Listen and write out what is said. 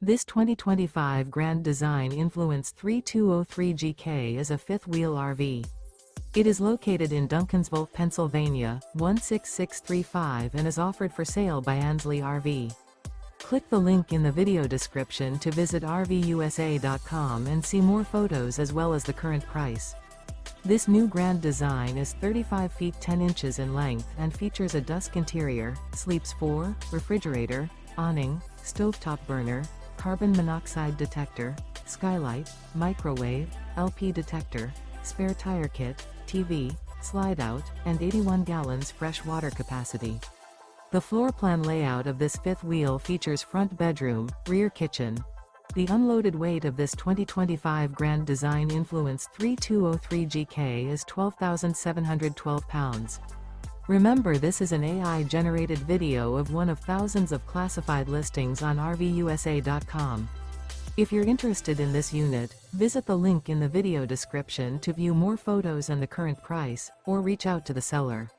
This 2025 Grand Design Influence 3203GK is a fifth-wheel RV. It is located in Duncansville, Pennsylvania, 16635 and is offered for sale by Ansley RV. Click the link in the video description to visit RVUSA.com and see more photos as well as the current price. This new Grand Design is 35 feet 10 inches in length and features a Dusk interior, sleeps 4, refrigerator, awning, stovetop burner, carbon monoxide detector, skylight, microwave, LP detector, spare tire kit, TV, slide-out, and 81 gallons fresh water capacity. The floor plan layout of this fifth wheel features front bedroom, rear kitchen. The unloaded weight of this 2025 Grand Design Influence 3203GK is 12,712 pounds. Remember, this is an AI-generated video of one of thousands of classified listings on RVUSA.com. If you're interested in this unit, visit the link in the video description to view more photos and the current price, or reach out to the seller.